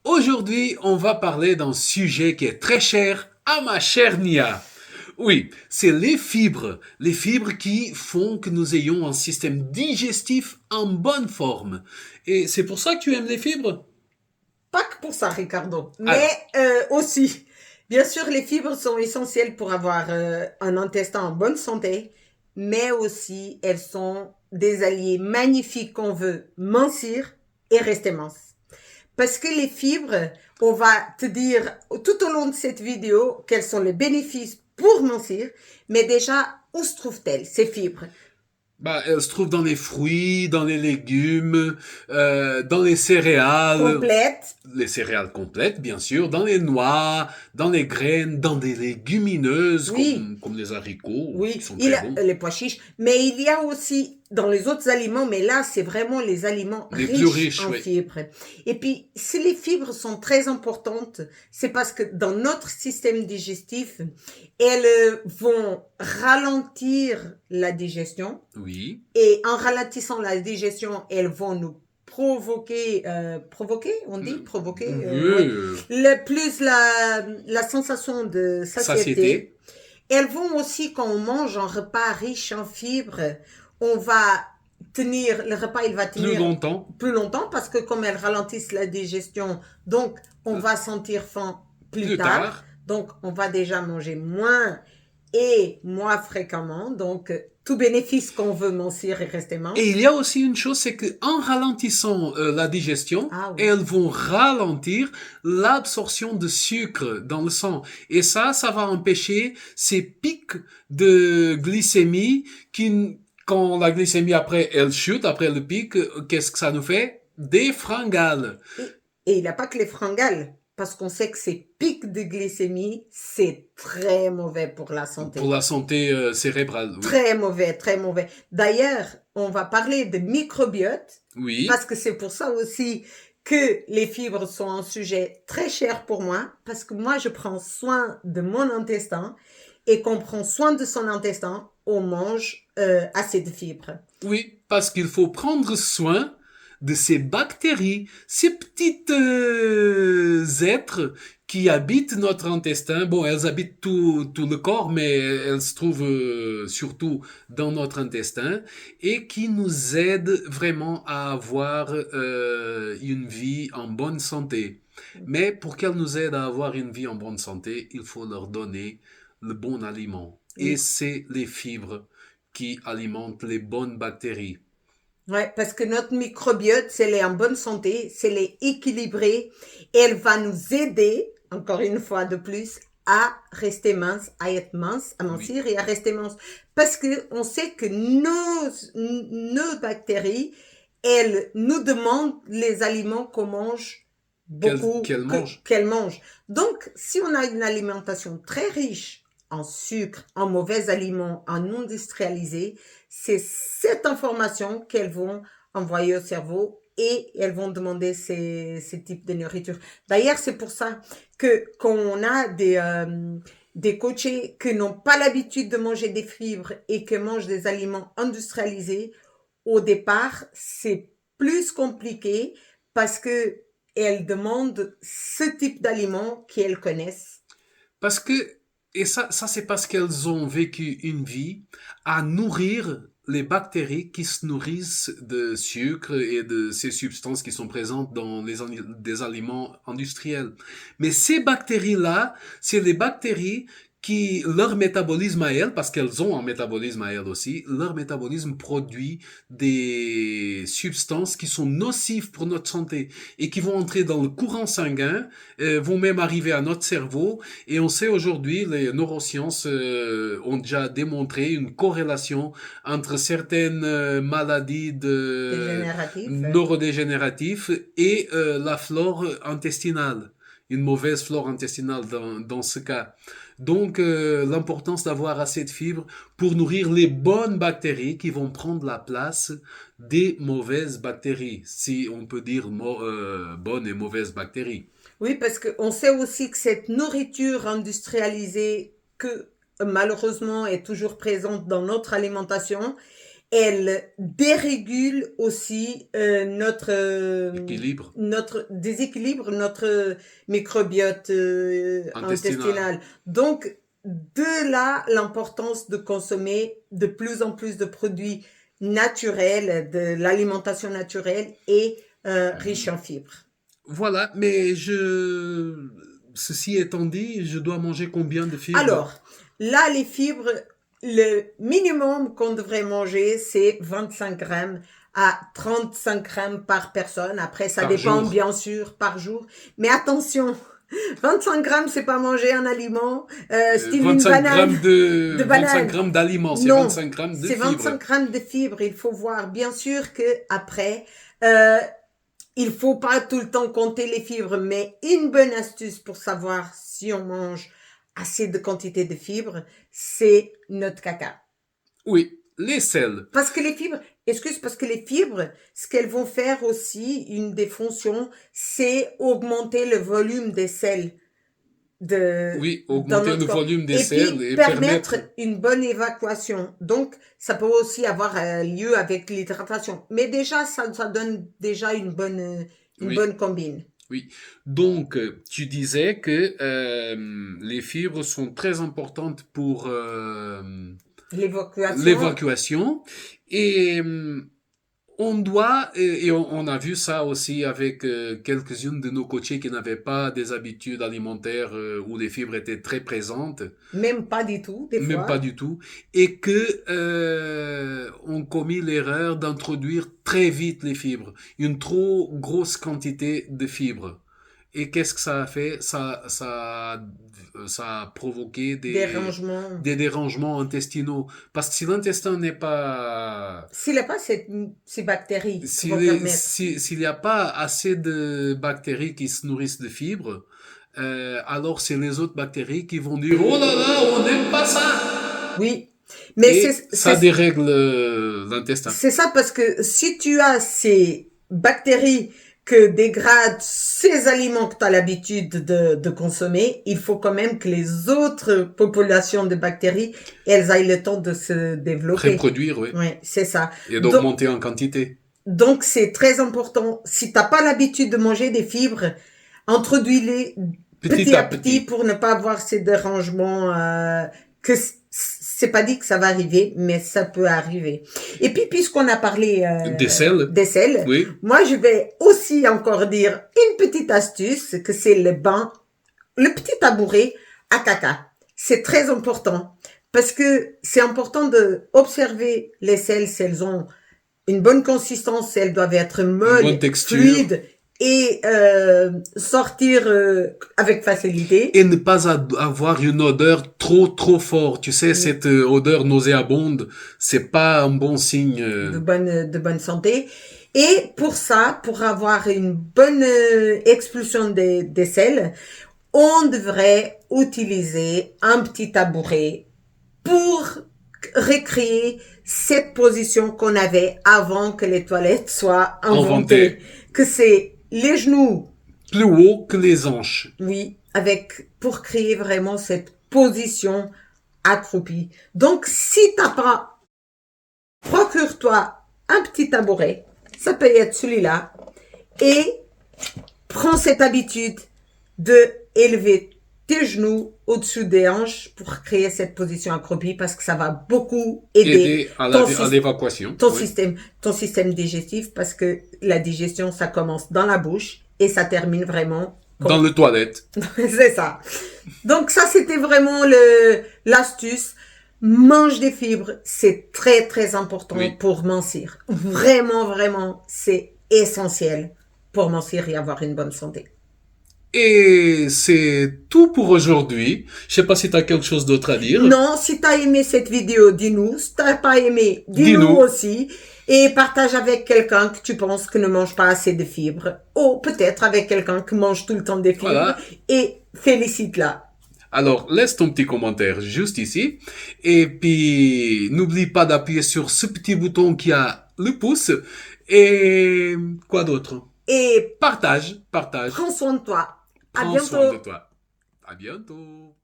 Aujourd'hui, on va parler d'un sujet qui est très cher à ma chère Nia. Oui, c'est les fibres qui font que nous ayons un système digestif en bonne forme. Et c'est pour ça que tu aimes les fibres? Pas que pour ça, Ricardo, mais Alors, aussi. Bien sûr, les fibres sont essentielles pour avoir un intestin en bonne santé, mais aussi elles sont des alliés magnifiques qu'on veut mincir et rester mince. Parce que les fibres, on va te dire tout au long de cette vidéo quels sont les bénéfices pour mincir, mais déjà, où se trouvent-elles, ces fibres? elle se trouve dans les fruits, dans les légumes, dans Complètes. les céréales complètes, bien sûr, dans les noix, dans les graines, dans des légumineuses Oui, comme les haricots, qui oui, sont très bons. les pois chiches, mais il y a aussi dans les autres aliments, mais là, c'est vraiment les aliments Les plus riches riches, en oui. fibres. Et puis, si les fibres sont très importantes, c'est parce que dans notre système digestif, elles vont ralentir la digestion. Oui. Et en ralentissant la digestion, elles vont nous on dit provoquer, Oui, oui, le plus la sensation de satiété. satiété. Elles vont aussi, quand on mange un repas riche en fibres, on va le repas, il va Plus tenir longtemps, plus longtemps parce que comme elles ralentissent la digestion, donc on euh, va sentir faim plus plus tard. tard. Donc on va déjà manger moins et moins fréquemment. Donc tout bénéfice qu'on veut mincir et rester Et mince. il y a aussi une chose, c'est qu'en ralentissant la digestion, Ah oui. elles vont ralentir l'absorption de sucre dans le sang. Et ça va empêcher ces pics de glycémie quand la glycémie après, elle chute, après le pic, qu'est-ce que ça nous fait? Des fringales. Et il n'y a pas que les fringales, parce qu'on sait que ces pics de glycémie, c'est très mauvais pour la Pour santé. la santé cérébrale, oui. Très mauvais, très mauvais. D'ailleurs, on va parler de microbiote, Oui. parce que c'est pour ça aussi que les fibres sont un sujet très cher pour moi, parce que moi, je prends soin de mon intestin, et qu'on prend soin de son intestin, on mange assez de fibres. Oui, parce qu'il faut prendre soin de ces bactéries, ces petites êtres qui habitent notre intestin. Bon, elles habitent tout le corps, mais elles se trouvent surtout dans notre intestin et qui nous aident vraiment à avoir une vie en bonne santé. Mais pour qu'elles nous aident à avoir une vie en bonne santé, il faut leur donner le bon aliment. Et Oui. c'est les fibres qui alimente les bonnes bactéries. Ouais, parce que notre microbiote, c'est elle est en bonne santé, c'est elle est équilibrée, et elle va nous aider, encore une fois de plus, à rester mince, à être mince, à Oui. mincir et à rester mince. Parce que on sait que nos bactéries, elles nous demandent les aliments qu'on mange beaucoup, Qu'elle mange. qu'elles mangent. Donc, si on a une alimentation très riche en sucre, en mauvais aliments, en industrialisés, c'est cette information qu'elles vont envoyer au cerveau et elles vont demander ces types de nourriture. D'ailleurs, c'est pour ça que quand on a des coachés qui n'ont pas l'habitude de manger des fibres et qui mangent des aliments industrialisés, au départ, c'est plus compliqué parce que elles demandent ce type d'aliments qu'elles connaissent. Parce que, et ça c'est parce qu'elles ont vécu une vie à nourrir les bactéries qui se nourrissent de sucre et de ces substances qui sont présentes dans des aliments industriels. Mais ces bactéries-là, c'est les bactéries qui, leur métabolisme à elles, parce qu'elles ont un métabolisme à elles aussi, leur métabolisme produit des substances qui sont nocives pour notre santé et qui vont entrer dans le courant sanguin, vont même arriver à notre cerveau. Et on sait aujourd'hui, les neurosciences ont déjà démontré une corrélation entre certaines maladies de Dégénératif. neurodégénératives et la flore intestinale. Une mauvaise flore intestinale dans ce cas. Donc, l'importance d'avoir assez de fibres pour nourrir les bonnes bactéries qui vont prendre la place des mauvaises bactéries, si on peut dire bonnes et mauvaises bactéries. Oui, parce qu'on sait aussi que cette nourriture industrialisée, que malheureusement est toujours présente dans notre alimentation, elle dérégule aussi Équilibre notre déséquilibre, notre microbiote intestinal. intestinal. Donc, de là, l'importance de consommer de plus en plus de produits naturels, de l'alimentation naturelle et riche en fibres. Voilà, ceci étant dit, je dois manger combien de fibres? Alors, là, les fibres, le minimum qu'on devrait manger, c'est 25 grammes à 35 grammes par personne. Après, ça Par dépend jour. bien sûr par jour. Mais attention, 25 grammes, c'est pas manger un aliment, style une 25 banane, grammes de 25 banane. grammes d'aliments, c'est Non, 25 grammes de c'est 25 fibres. grammes de fibres. Il faut voir, bien sûr que après, euh, il faut pas tout le temps compter les fibres, mais une bonne astuce pour savoir si on mange assez de quantité de fibres, c'est notre caca. Oui, les sels. Parce que les fibres, parce que les fibres, ce qu'elles vont faire aussi, une des fonctions, c'est augmenter le volume des sels Oui, dans augmenter le notre corps. volume des Et sels puis, et permettre permettre. une bonne évacuation. Donc, ça peut aussi avoir lieu avec l'hydratation. Mais déjà, ça donne déjà une Oui, bonne combine. oui. Donc, tu disais que les fibres sont très importantes pour L'évacuation, l'évacuation et on doit, et on a vu ça aussi avec quelques-unes de nos coachés qui n'avaient pas des habitudes alimentaires où les fibres étaient très présentes, même pas du tout, des même pas fois. du tout, et que on commis l'erreur d'introduire très vite les fibres, une trop grosse quantité de fibres. Et qu'est-ce que ça a fait? Ça a provoqué Des rangements. des dérangements intestinaux. Parce que si l'intestin n'est pas S'il n'y a pas ces bactéries qui vont permettre. s'il n'y a pas assez de bactéries qui se nourrissent de fibres, alors c'est les autres bactéries qui vont dire oh là là, on n'aime pas ça Oui. Mais et ça dérègle l'intestin. c'est ça parce que si tu as ces bactéries que dégradent ces aliments que tu as l'habitude de consommer, il faut quand même que les autres populations de bactéries, elles aient le temps de se développer. Reproduire, oui, Oui, c'est ça. et Donc, d'augmenter en quantité. donc c'est très important. Si t'as pas l'habitude de manger des fibres, introduis-les Petit petit à à petit petit. pour ne pas avoir ces dérangements que c'est pas dit que ça va arriver, mais ça peut arriver. Et puis, puisqu'on a parlé Des sels, des sels, oui. moi, je vais aussi encore dire une petite astuce, que c'est le bain, le petit tabouret à caca. C'est très important parce que c'est important de observer les sels si elles ont une bonne consistance, elles doivent être Une molles, bonne texture. fluides et sortir avec facilité. Et ne pas avoir une odeur trop forte. Tu sais, cette odeur nauséabonde, c'est pas un bon signe. De bonne santé. Et pour ça, pour avoir une bonne expulsion des sels, on devrait utiliser un petit tabouret pour recréer cette position qu'on avait avant que les toilettes soient inventées. Que c'est les genoux plus haut que les hanches. Oui, pour créer vraiment cette position accroupie. Donc, si t'as pas, procure-toi un petit tabouret. Ça peut être celui-là. Et prends cette habitude de élever tes genoux au-dessus des hanches pour créer cette position accroupie parce que ça va beaucoup aider à l'évacuation. Ton système digestif parce que la digestion, ça commence dans la bouche et ça termine vraiment dans les toilettes. C'est ça. Donc ça, c'était vraiment l'astuce. Mange des fibres, c'est très très important pour mincir. Vraiment, vraiment, c'est essentiel pour mincir et avoir une bonne santé. Et c'est tout pour aujourd'hui. Je sais pas si tu as quelque chose d'autre à dire. Non, si tu as aimé cette vidéo, dis-nous. Si tu n'as pas aimé, dis-nous aussi. Et partage avec quelqu'un que tu penses que ne mange pas assez de fibres. Ou peut-être avec quelqu'un qui mange tout le temps des fibres. Voilà. Et félicite-la. Alors, laisse ton petit commentaire juste ici. Et puis, n'oublie pas d'appuyer sur ce petit bouton qui a le pouce. Et quoi d'autre? Et partage. Prends soin de toi. Prends soin de toi. À bientôt.